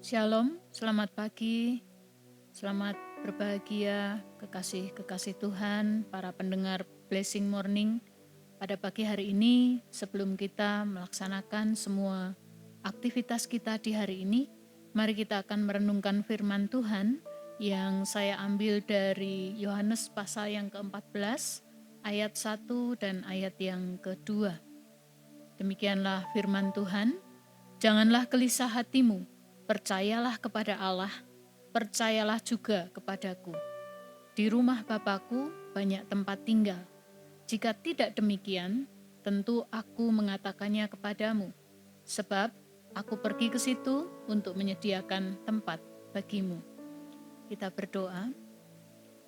Shalom, selamat pagi, selamat berbahagia, kekasih-kekasih Tuhan, para pendengar Blessing Morning. Pada pagi hari ini, sebelum kita melaksanakan semua aktivitas kita di hari ini, mari kita akan merenungkan firman Tuhan yang saya ambil dari Yohanes pasal yang ke-14, ayat 1 dan ayat yang kedua. Demikianlah firman Tuhan, janganlah gelisah hatimu, percayalah kepada Allah, percayalah juga kepadaku. Di rumah Bapakku banyak tempat tinggal. Jika tidak demikian, tentu aku mengatakannya kepadamu, sebab aku pergi ke situ untuk menyediakan tempat bagimu. Kita berdoa.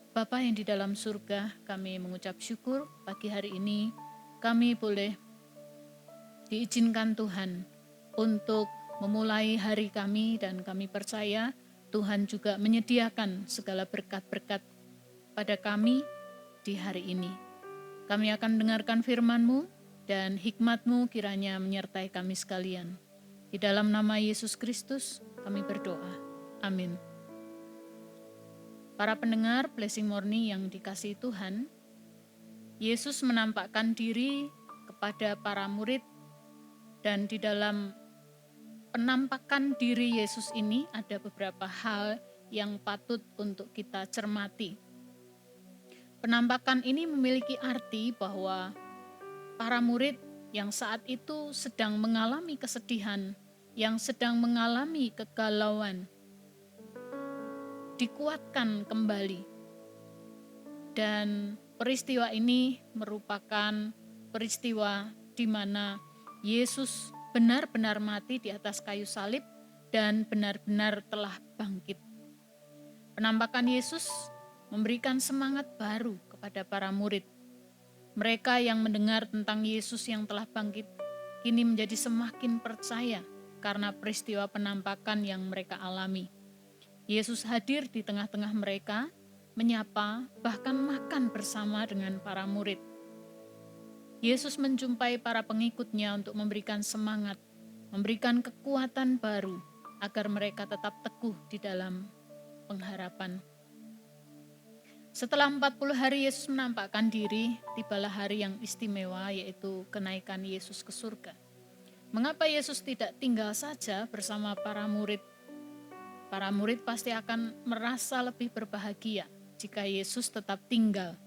Bapa yang di dalam surga, kami mengucap syukur pagi hari ini kami boleh diizinkan Tuhan untuk memulai hari kami, dan kami percaya Tuhan juga menyediakan segala berkat-berkat pada kami di hari ini. Kami akan mendengarkan firman-Mu dan hikmat-Mu kiranya menyertai kami sekalian. Di dalam nama Yesus Kristus kami berdoa. Amin. Para pendengar Blessing Morning yang dikasihi Tuhan, Yesus menampakkan diri kepada para murid, dan di dalam penampakan diri Yesus ini ada beberapa hal yang patut untuk kita cermati. Penampakan ini memiliki arti bahwa para murid yang saat itu sedang mengalami kesedihan, yang sedang mengalami kegalauan, dikuatkan kembali. Dan peristiwa ini merupakan peristiwa di mana Yesus benar-benar mati di atas kayu salib dan benar-benar telah bangkit. Penampakan Yesus memberikan semangat baru kepada para murid. Mereka yang mendengar tentang Yesus yang telah bangkit kini menjadi semakin percaya karena peristiwa penampakan yang mereka alami. Yesus hadir di tengah-tengah mereka, menyapa, bahkan makan bersama dengan para murid. Yesus menjumpai para pengikutnya untuk memberikan semangat, memberikan kekuatan baru agar mereka tetap teguh di dalam pengharapan. Setelah 40 hari Yesus menampakkan diri, tibalah hari yang istimewa, yaitu kenaikan Yesus ke surga. Mengapa Yesus tidak tinggal saja bersama para murid? Para murid pasti akan merasa lebih berbahagia jika Yesus tetap tinggal.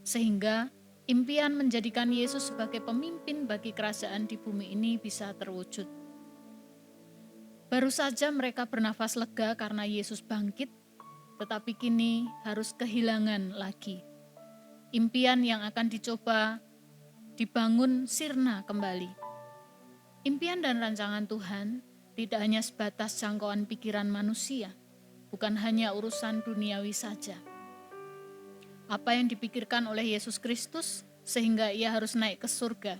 Sehingga impian menjadikan Yesus sebagai pemimpin bagi kerajaan di bumi ini bisa terwujud. Baru saja mereka bernafas lega karena Yesus bangkit, tetapi kini harus kehilangan lagi. Impian yang akan dicoba dibangun sirna kembali. Impian dan rancangan Tuhan tidak hanya sebatas jangkauan pikiran manusia, bukan hanya urusan duniawi saja. Apa yang dipikirkan oleh Yesus Kristus sehingga ia harus naik ke surga.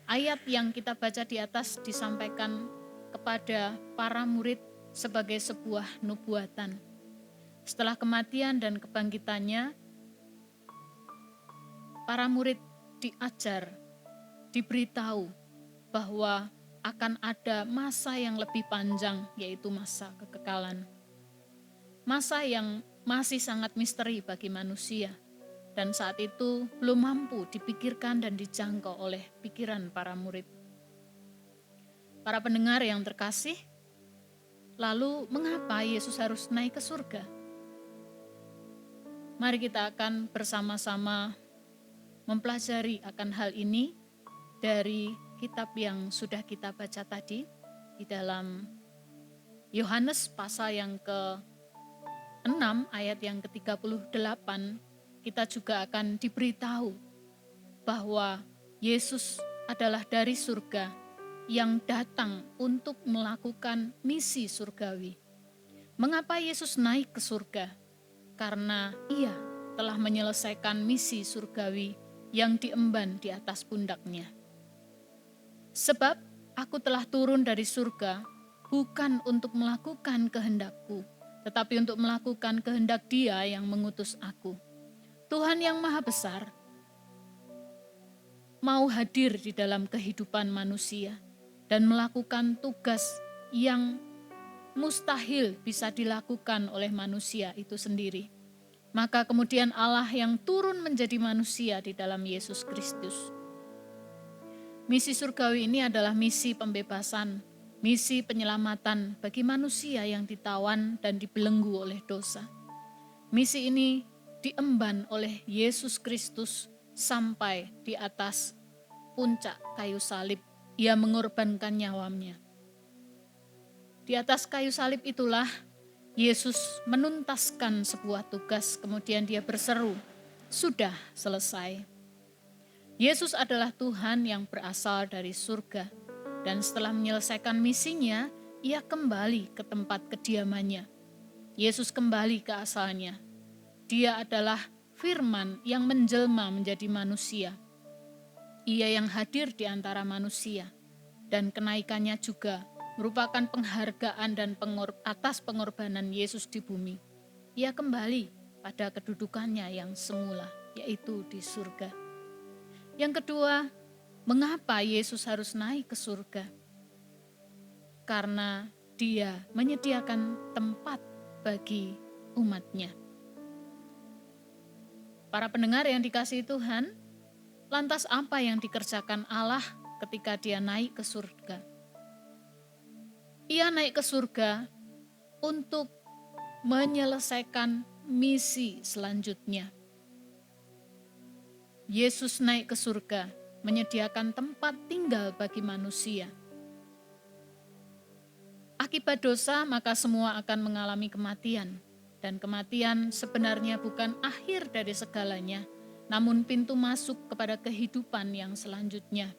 Ayat yang kita baca di atas disampaikan kepada para murid sebagai sebuah nubuatan. Setelah kematian dan kebangkitannya, para murid diajar, diberitahu bahwa akan ada masa yang lebih panjang, yaitu masa kekekalan. Masa yang masih sangat misteri bagi manusia, dan saat itu belum mampu dipikirkan dan dijangkau oleh pikiran para murid. Para pendengar yang terkasih, lalu mengapa Yesus harus naik ke surga? Mari kita akan bersama-sama mempelajari akan hal ini dari kitab yang sudah kita baca tadi di dalam Yohanes pasal yang ke-6 ayat yang ke-38. Kita juga akan diberitahu bahwa Yesus adalah dari surga yang datang untuk melakukan misi surgawi. Mengapa Yesus naik ke surga? Karena ia telah menyelesaikan misi surgawi yang diemban di atas pundaknya. Sebab aku telah turun dari surga bukan untuk melakukan kehendakku, tetapi untuk melakukan kehendak Dia yang mengutus aku. Tuhan yang Maha Besar mau hadir di dalam kehidupan manusia dan melakukan tugas yang mustahil bisa dilakukan oleh manusia itu sendiri. Maka kemudian Allah yang turun menjadi manusia di dalam Yesus Kristus. Misi surgawi ini adalah misi pembebasan, misi penyelamatan bagi manusia yang ditawan dan dibelenggu oleh dosa. Misi ini diemban oleh Yesus Kristus sampai di atas puncak kayu salib. Ia mengorbankan nyawanya. Di atas kayu salib itulah Yesus menuntaskan sebuah tugas, kemudian dia berseru, "Sudah selesai." Yesus adalah Tuhan yang berasal dari surga, dan setelah menyelesaikan misinya, ia kembali ke tempat kediamannya. Yesus kembali ke asalnya. Dia adalah Firman yang menjelma menjadi manusia. Ia yang hadir di antara manusia, dan kenaikannya juga merupakan penghargaan dan atas pengorbanan Yesus di bumi. Ia kembali pada kedudukannya yang semula, yaitu di surga. Yang kedua, mengapa Yesus harus naik ke surga? Karena dia menyediakan tempat bagi umatnya. Para pendengar yang dikasihi Tuhan, lantas apa yang dikerjakan Allah ketika dia naik ke surga? Ia naik ke surga untuk menyelesaikan misi selanjutnya. Yesus naik ke surga, menyediakan tempat tinggal bagi manusia. Akibat dosa, maka semua akan mengalami kematian. Dan kematian sebenarnya bukan akhir dari segalanya, namun pintu masuk kepada kehidupan yang selanjutnya.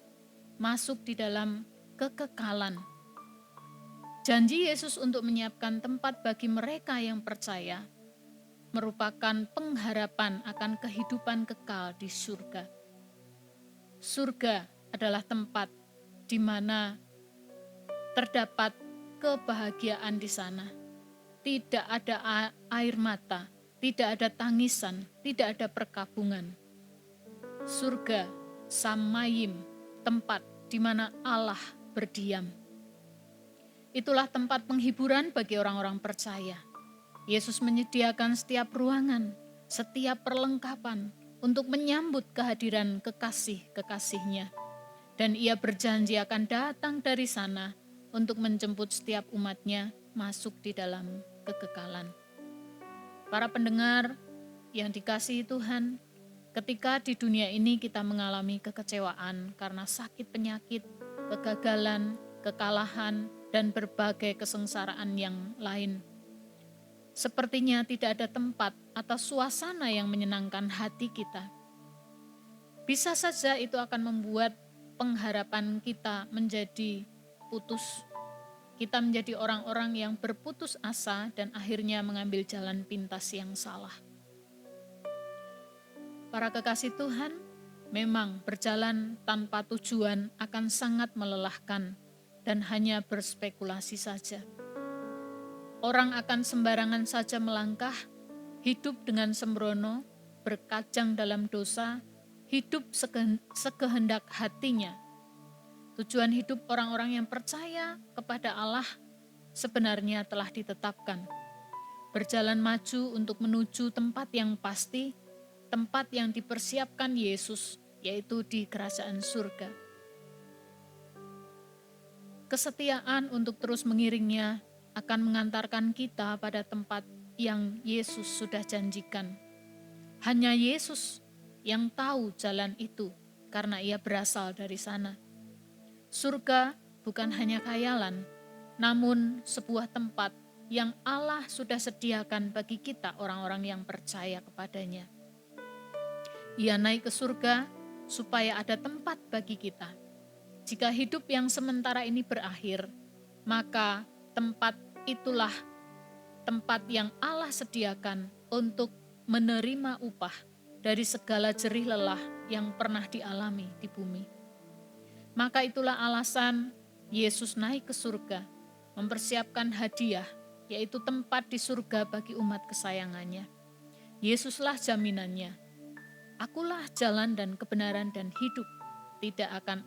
Masuk di dalam kekekalan. Janji Yesus untuk menyiapkan tempat bagi mereka yang percaya merupakan pengharapan akan kehidupan kekal di surga. Surga adalah tempat di mana terdapat kebahagiaan di sana. Tidak ada air mata, tidak ada tangisan, tidak ada perkabungan. Surga, Samayim, tempat di mana Allah berdiam. Itulah tempat penghiburan bagi orang-orang percaya. Yesus menyediakan setiap ruangan, setiap perlengkapan untuk menyambut kehadiran kekasih-kekasihnya. Dan ia berjanji akan datang dari sana untuk menjemput setiap umatnya masuk di dalam kekekalan. Para pendengar yang dikasihi Tuhan, ketika di dunia ini kita mengalami kekecewaan karena sakit penyakit, kegagalan, kekalahan, dan berbagai kesengsaraan yang lain, sepertinya tidak ada tempat atau suasana yang menyenangkan hati kita. Bisa saja itu akan membuat pengharapan kita menjadi putus. Kita menjadi orang-orang yang berputus asa dan akhirnya mengambil jalan pintas yang salah. Para kekasih Tuhan, memang berjalan tanpa tujuan akan sangat melelahkan dan hanya berspekulasi saja. Orang akan sembarangan saja melangkah, hidup dengan sembrono, berkajang dalam dosa, hidup sekehendak hatinya. Tujuan hidup orang-orang yang percaya kepada Allah sebenarnya telah ditetapkan. Berjalan maju untuk menuju tempat yang pasti, tempat yang dipersiapkan Yesus, yaitu di kerajaan surga. Kesetiaan untuk terus mengiringnya akan mengantarkan kita pada tempat yang Yesus sudah janjikan. Hanya Yesus yang tahu jalan itu karena ia berasal dari sana. Surga bukan hanya khayalan, namun sebuah tempat yang Allah sudah sediakan bagi kita orang-orang yang percaya kepadanya. Ia naik ke surga supaya ada tempat bagi kita. Jika hidup yang sementara ini berakhir, maka tempat itulah tempat yang Allah sediakan untuk menerima upah dari segala jerih lelah yang pernah dialami di bumi. Maka itulah alasan Yesus naik ke surga, mempersiapkan hadiah, yaitu tempat di surga bagi umat kesayangannya. Yesuslah jaminannya. Akulah jalan dan kebenaran dan hidup. Tidak akan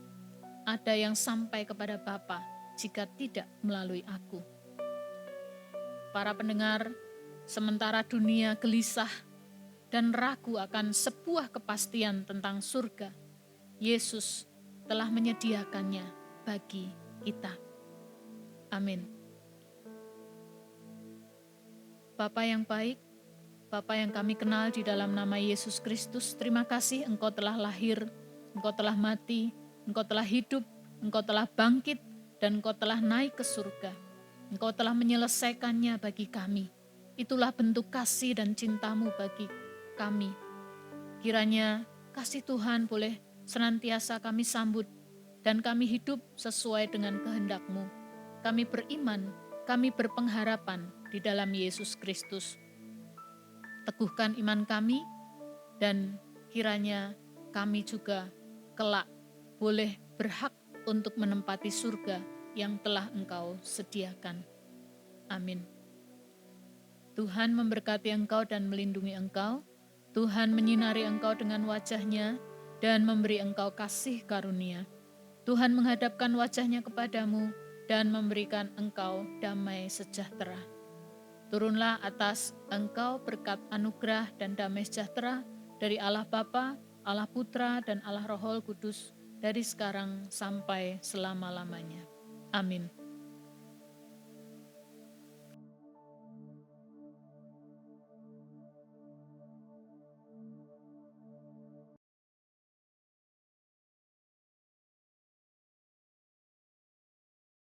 ada yang sampai kepada Bapa jika tidak melalui aku. para pendengar, sementara dunia gelisah dan ragu akan sebuah kepastian tentang surga, Yesus telah menyediakannya bagi kita. Amin. Bapa yang baik, Bapa yang kami kenal di dalam nama Yesus Kristus, terima kasih Engkau telah lahir, Engkau telah mati, Engkau telah hidup, Engkau telah bangkit, dan Engkau telah naik ke surga. Engkau telah menyelesaikannya bagi kami. Itulah bentuk kasih dan cinta-Mu bagi kami. Kiranya kasih Tuhan boleh senantiasa kami sambut, dan kami hidup sesuai dengan kehendak-Mu. Kami beriman, kami berpengharapan di dalam Yesus Kristus. Teguhkan iman kami, dan kiranya kami juga kelak boleh berhak untuk menempati surga yang telah Engkau sediakan. Amin. Tuhan memberkati engkau dan melindungi engkau. Tuhan menyinari engkau dengan wajah-Nya dan memberi engkau kasih karunia. Tuhan menghadapkan wajah-Nya kepadamu dan memberikan engkau damai sejahtera. Turunlah atas engkau berkat anugerah dan damai sejahtera dari Allah Bapa, Allah Putra, dan Allah Roh Kudus, dari sekarang sampai selama-lamanya. Amin.